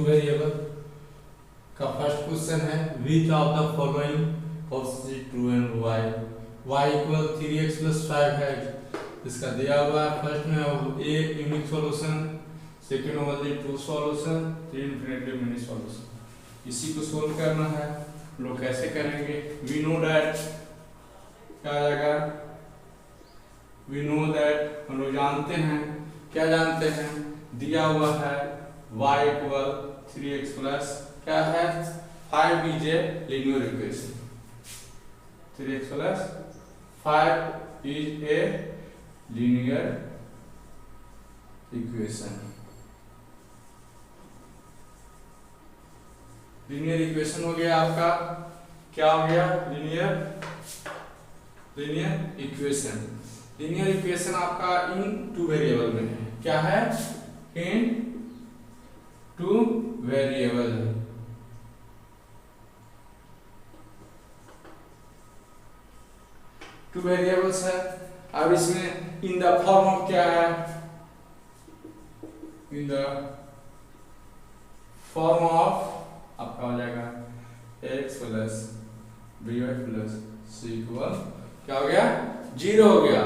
Variable का first question है, which of the following possible true and y. Y equal 3x plus 5 है, इसका दिया हुआ है। फर्स्ट में ए यूनिक सॉल्यूशन, सेकंड में true solution, three infinitely many solution. इसी को सोल्व करना है। लोग कैसे करेंगे? वी नो दैट, क्या आ जाएगा? वी नो दैट, हम लोग जानते हैं। क्या जानते हैं? दिया हुआ है y इक्वल 3x प्लस क्या है 5 is a linear equation. 3x plus 5 is a linear equation. Linear equation हो गया आपका, क्या हो गया? Linear equation. लीनियर इक्वेशन आपका इन टू वेरिएबल में है। क्या है? इन टू वेरिएबल। टू वेरिएबल्स है। अब इसमें इन द फॉर्म ऑफ क्या है? इन द फॉर्म ऑफ आपका हो जाएगा x plus b y plus c equal क्या हो गया? 0 हो गया।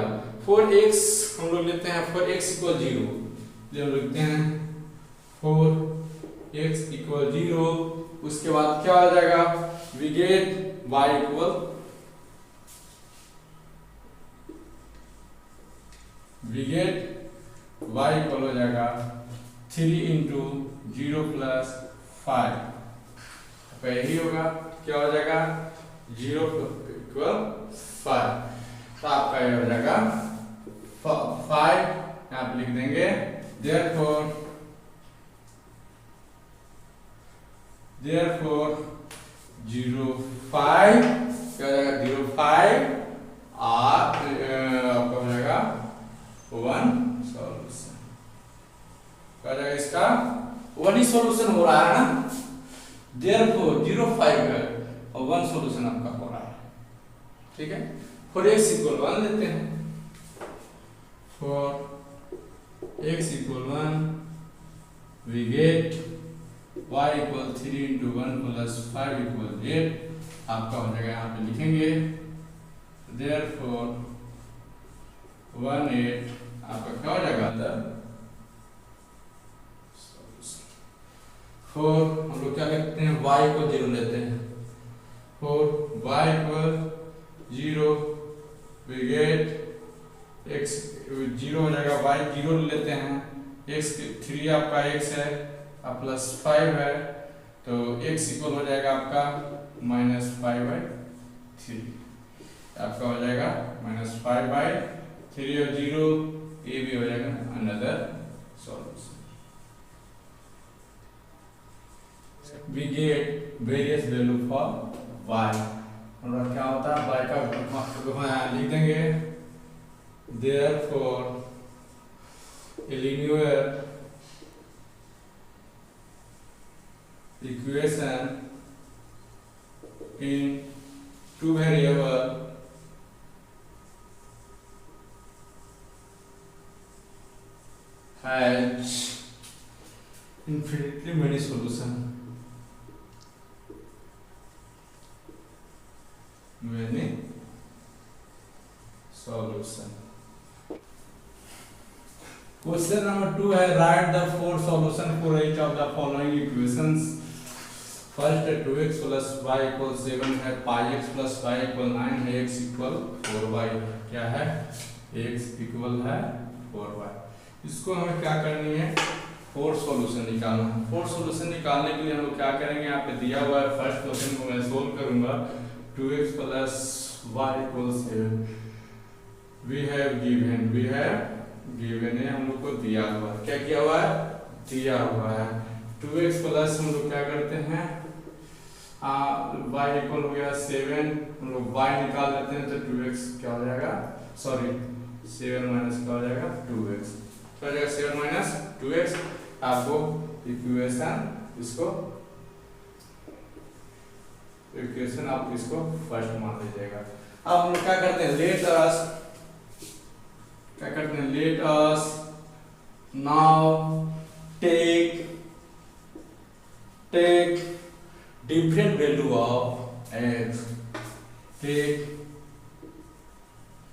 फॉर x हम लोग लेते हैं, फॉर x इक्वल 0 जो लिखते हैं 4x इक्वल 0। उसके बाद क्या हो जाएगा? वी गेट y इक्वल हो जाएगा 3 इंटू 0 प्लस 5। यही होगा, क्या हो जाएगा? 0 इक्वल 5। तो आपका ये हो जाएगा 5, यहाँ पे लिख देंगे। therefore 0 5 क्या हो जाएगा? 0 5 आपका हो जाएगा 1 सॉल्यूशन। क्या हो जाएगा? इसका 1 ही सॉल्यूशन हो रहा है ना, therefore 0 5 है और 1 सॉल्यूशन आपका हो रहा है। ठीक है, फॉर x इक्वल 1 लेते हैं। For x equal 1 we get y equal 3 into 1 plus 5 equal 8। आपका हो जाएगा, यहाँ पे लिखेंगे therefore 1 8 आपका क्या हो जाएगा? 4 हम लोग क्या करते हैं? y को 0 लेते हैं। 4 y equal 0 we get x 0 हो जाएगा, y 0 लेते हैं। x 3 आपका x है और प्लस 5 है, तो x इक्वल हो जाएगा आपका -5/3। आपका हो जाएगा -5/3 और 0 ये भी हो जाएगा another solution. We get various value for y। और क्या होता है? y का लिख देंगे therefore a linear equation in two variable has infinitely many solution। many solution। Question number 2 है, right the 4 solution for each of the following equations। First है 2x plus y equal 7 है, पाई x प्लस y इक्वल 9 है, x equal 4y। क्या है? x equal है 4y। इसको हमें क्या करनी है? 4 सॉल्यूशन निकालना है। 4 सॉल्यूशन निकालने के लिए हम लोग क्या करेंगे? यहाँ पे दिया हुआ है, फर्स्ट क्वेश्चन को मैं सोल्व करूंगा। 2x plus y equal 7 we have given है, हम लोग को दिया हुआ है। क्या किया हुआ है? दिया हुआ है। 2x प्लस हम लोग क्या करते हैं? y इक्वल हो गया 7, हम लोग y निकाल लेते हैं, तो 2x क्या हो जाएगा? सॉरी 7 माइनस क्या हो जाएगा? 2x। क्या हो जाएगा? 7 माइनस 2x। आपको इक्वेशन आप इसको फर्स्ट मान लीजिएगा। अब हम लोग क्या करते हैं? Let us now take take different value of x, take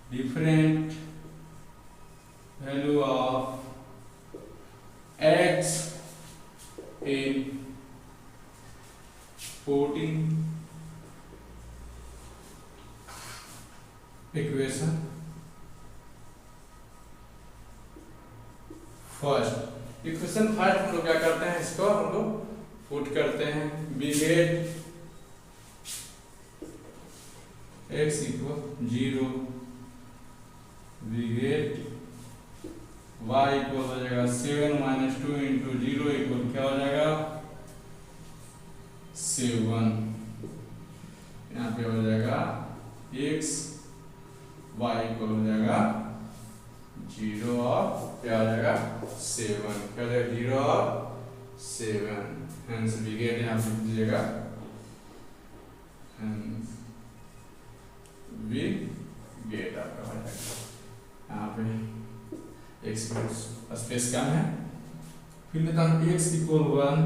different value of x in putting equation first. Equation first हम लोग क्या करते हैं, इसको हम लोग पुट करते हैं। We get x equal 0, we get y equal हो जाएगा 7 माइनस 2 इंटू 0 इक्वल क्या हो जाएगा 7। यहाँ पे हो जाएगा x y इक्वल हो जाएगा 0 और क्या हो जाएगा 7, क्या हो जाएगा 0 और 7। हेंस वी गेट यहाँ पे दीजिएगा, वी गेट आपका हो जाएगा। यहाँ पे x की स्पेस कम है, फिर लेता हूँ x इक्वल 1,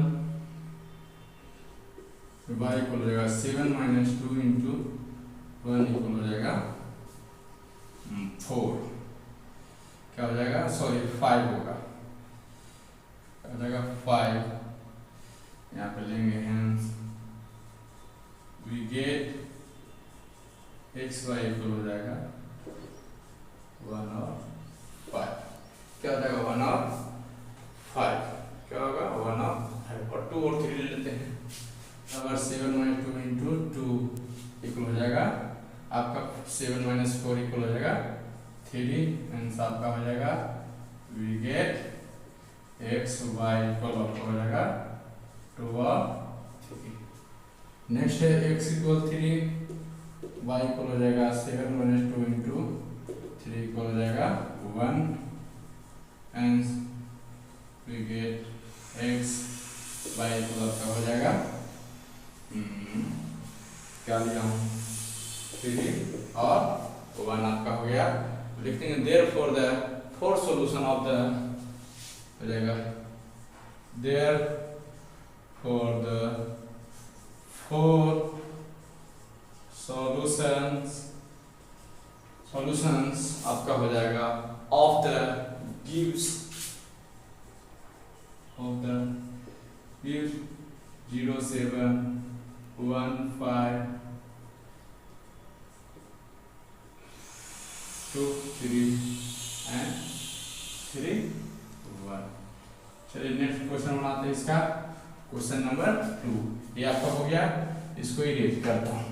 y इक्वल हो जाएगा 7 माइनस 2 इंटू 1 इक्वल हो जाएगा 4, क्या हो जाएगा सॉरी 5 होगा, क्या हो जाएगा 5। यहाँ पे लेंगे hence we get x y equal हो जाएगा 1 और 5, क्या हो जाएगा 1 और 5, क्या होगा 1 और 5 और 2 और 3 ले लेते हैं। अगर 7 माइनस 2 इंटू 2 इक्वल हो जाएगा आपका 7 माइनस 4 इक्वल हो जाएगा 3, आंसर आपका हो जाएगा we get x y equal आपका हो जाएगा 2 और 3। नेक्स्ट है x इक्वल 3, y इक्वल हो जाएगा 7 माइनस 2 इंटू 3 इक्वल हो जाएगा 1, and we get x y equal आपका हो जाएगा क्या लिया हूँ 3 और 1 आपका हो गया। लिखते हैं therefore the fourth solution of the हो जाएगा therefore the four solutions आपका हो जाएगा of the gives 0 7 1 5 2 3 and 3 1। चलिए नेक्स्ट क्वेश्चन बनाते हैं इसका, क्वेश्चन नंबर 2। ये आपका हो गया, इसको इरेज करता हूं।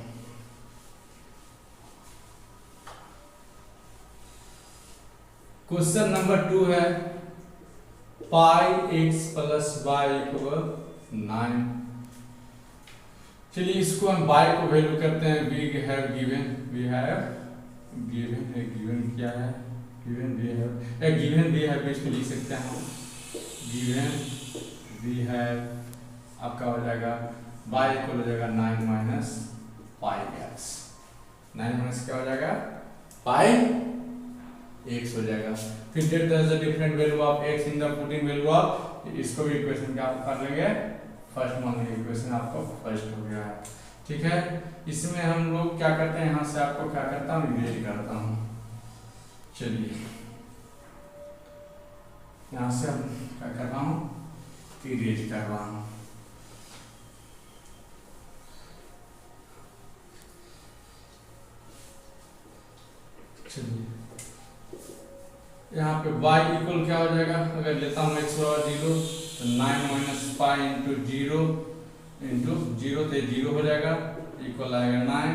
क्वेश्चन नंबर 2 है पाई x प्लस वाई इक्वल 9। चलिए इसको हम y को वैल्यू करते हैं, वी हैव गिवन क्या है, गिवन वी हैव इसको लिख सकते हैं हम, गिवन वी हैव आपका हो जाएगा y इक्वल हो जाएगा 9 माइनस पाई x, 9 माइनस क्या हो जाएगा पाई x हो जाएगा। फिर there is a different value of x in the putting value of, इसको भी इक्वेशन क्या कर लेंगे फर्स्ट मान लेंगे, इक्वेशन आपको फर्स्ट हो गया है, ठीक है। इसमें हम लोग क्या करते हैं, यहाँ से आपको क्या करता हूँ इरेज करता हूँ। चलिए यहाँ से हम क्या कर रहा हूँ इरेज कर रहा हूँ। चलिए यहाँ पे y इक्वल क्या हो जाएगा, अगर लेता हूँ x और 0 तो 9 माइनस पाई इंटू 0 से 0 हो जाएगा, इक्वल आएगा 9।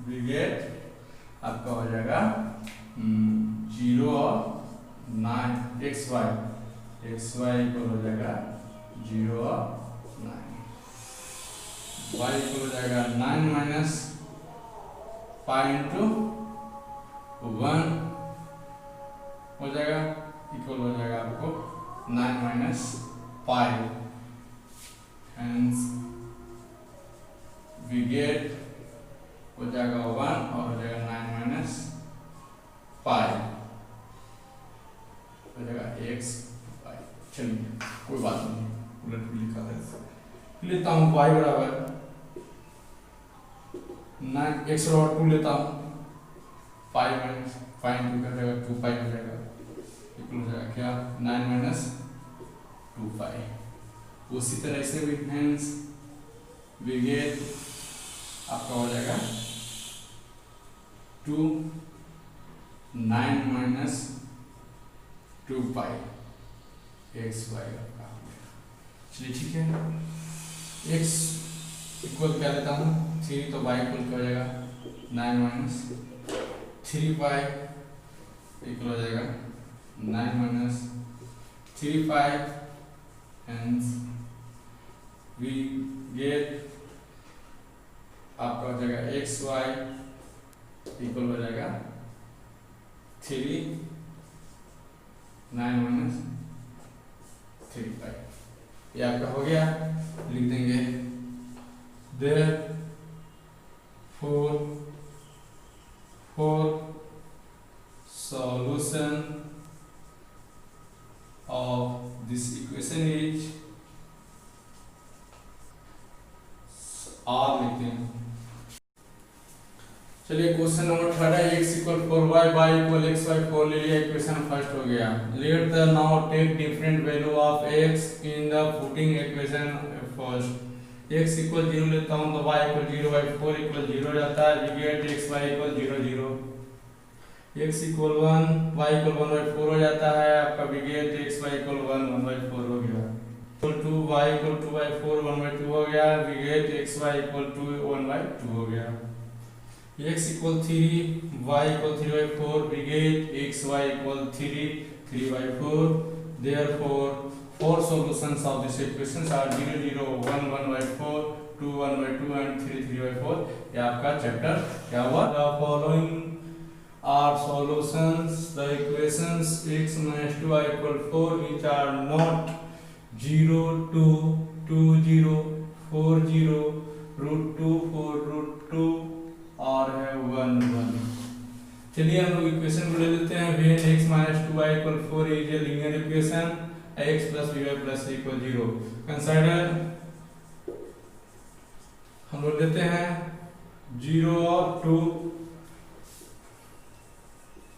वी गेट आपका हो जाएगा 0 और 9 एक्स वाई इक्वल हो जाएगा 0 और 9, y इक्वल हो जाएगा 9 माइनस पाई इंटू 1 हो जाएगा, इक्वल हो जाएगा आपको 9 minus pi, hence we get हो जाएगा 1 और हो जाएगा 9 माइनस पाई। X Y. चलिए कोई बात नहीं, उलट भी लिखा था, लेता हूँ वाई बराबर 9 एक्स और 2 लेता हूँ, 5 माइनस 5 2 का जाएगा 2 पाई हो जाएगा, इक्वल हो जाएगा क्या 9 माइनस 2 पाई। उसी तरह से भी हेंस वी गेट आपका हो जाएगा 2 9 माइनस 2 पाई एक्स वाई का। चलिए ठीक है, एक्स इक्वल क्या लेता हूँ 3, तो वाई इक्वल क्या हो जाएगा 9 माइनस 3 पाई इक्वल हो जाएगा 9 minus 3 pi, hence we get आपका हो जाएगा एक्स वाई इक्वल हो जाएगा 3 9 माइनस 3 पाई। ये आपका हो गया, लिख देंगे therefore solution of this equation is R लिखते हैं। चलिए क्वेश्चन नंबर 3 है x equal 4y y equal x y 4 ले लिया, इक्वेशन फर्स्ट हो गया। Let the now take different value of x in the putting equation first. x equal 0 लेता हूं तो y इक्वल 0 y 4 इक्वल 0 जाता है, we get x y equal 0 0। x equal 1 y equal 1 by 4 हो जाता है आपका, we get x y equal 1 1 by 4 हो गया, equal 2 y equal 2 by 4 1 by 2 हो गया, we get x y equal 2 1 by 2 हो गया। x equal 3 y equal 3 by 4, we get x y equal 3 3 by 4। therefore four solutions of this equation are 0 0 1 1 by 4 2 1 by 2 and 3 3 by 4। ये आपका chapter क्या हुआ, the following are solutions the equations x minus 2y equal 4 which are not 0 2 2 0 4 0 root 2 4 root 2 और है 1 1। चलिए हम लोग equation को ले लेते हैं। when x minus 2y equal 4 is a linear equation, x plus by plus c equal 0। Consider हम लोग लेते हैं 0 और 2,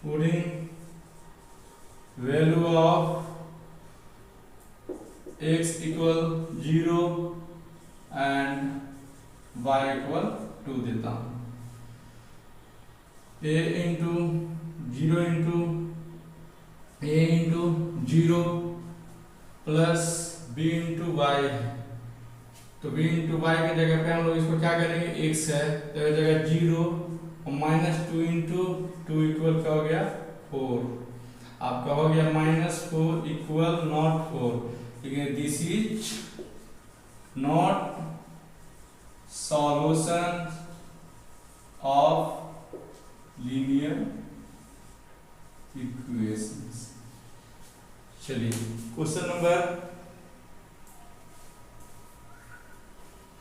putting value of x equal 0 and y equal 2 देता हूं। a into 0 into a into 0 plus b into y है, तो b into Y की जगह पे हम लोग इसको क्या करेंगे, x है तो इस जगह 0 और माइनस 2 इंटू 2 इक्वल क्या हो गया 4, आपका हो गया माइनस 4 इक्वल नॉट 4, लेकिन this is not solution of linear equations. चलिए क्वेश्चन नंबर,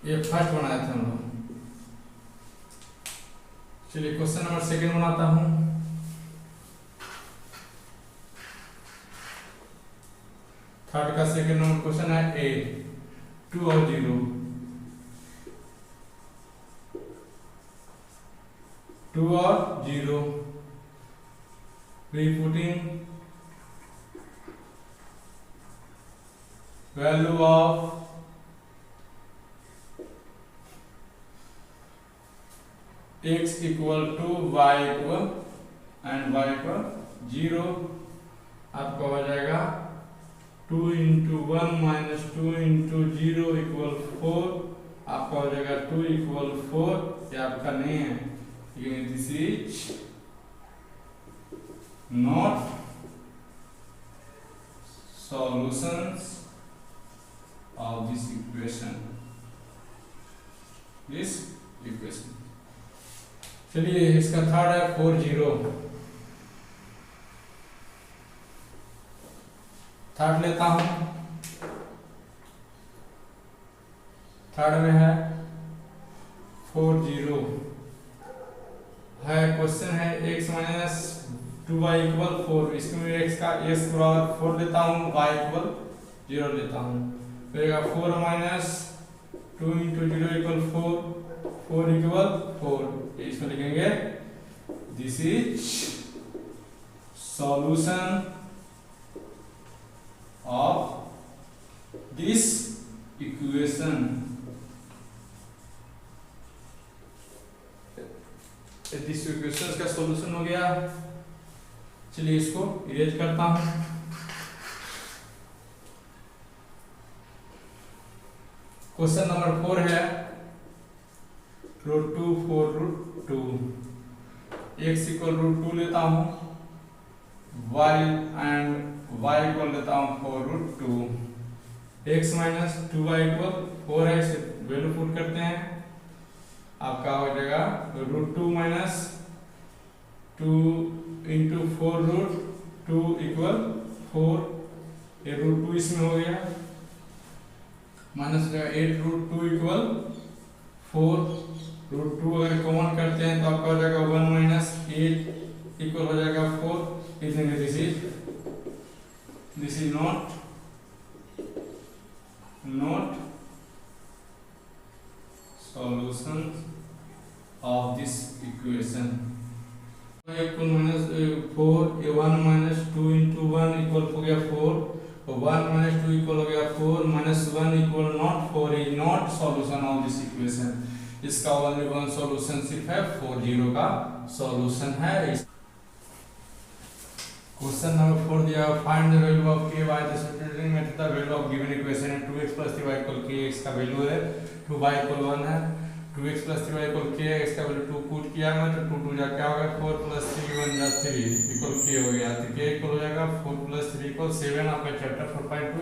ये फर्स्ट बनाया था हम लोग। चलिए क्वेश्चन नंबर सेकंड बनाता हूं। थर्ड का सेकंड नंबर क्वेश्चन है ए 2 और 0 2 और 0 we putting value of x equal to y equal and y equal 0, आपका हो जाएगा 2 into 1 minus 2 into 0 equal 4, आपका हो जाएगा 2 equal 4, ये आपका नहीं है, this is not solutions of this equation, चलिए इसका थर्ड है 4 0, थर्ड लेता हूं। थर्ड में है 4 0 है, क्वेश्चन है x माइनस 2 2y इक्वल 4, इसमें x का x बराबर 4 लेता हूँ, y इक्वल 0 लेता हूँ, तो 4 माइनस 2 इंटू 0 इक्वल 4 इक्वल 4, इसमें लिखेंगे this is solution of this equation. This equation का सॉल्यूशन हो गया। चलिए इसको इरेज करता हूं। क्वेश्चन नंबर 4 है √2 4 √2, x इक्वल √2 लेता हूं, y इक्वल लेता हूं 4 √2, x माइनस 2y इक्वल 4 है, इसे वैल्यू पुट करते हैं, आपका हो जाएगा √2 माइनस 2 इंटू 4 √2 इक्वल 4, ये √2 इसमें हो गया, माइनस हो जाएगा 8 √2 इक्वल 4, √2 अगर कॉमन करते हैं तो आपका हो जाएगा 1 माइनस 8 इक्वल हो जाएगा 4, इसलिए this is not solution of this equation. Equal minus 4, 1 minus 2 into 1 equal हो गया 4, 1 माइनस 2 इक्वल हो गया 4, minus 1 equal not 4 is not solution of this equation. इसका ओनली वन सॉल्यूशन सिर्फ है 4, 0 का सॉल्यूशन है। क्वेश्चन नंबर 4 दिया, find the value of k by the substituting method the value of given equation है 2x plus 3y equal kx का value है 2y equal 1 है, 2x plus 3y equal kx का वैल्यू 2 पुट किया मैं तो 2 2 जा क्या होगा 4 plus 3 1 जा 3 equal k हो गया, तो k equal हो जाएगा 4 plus 3 equal 7, आपका चैप्टर 4.2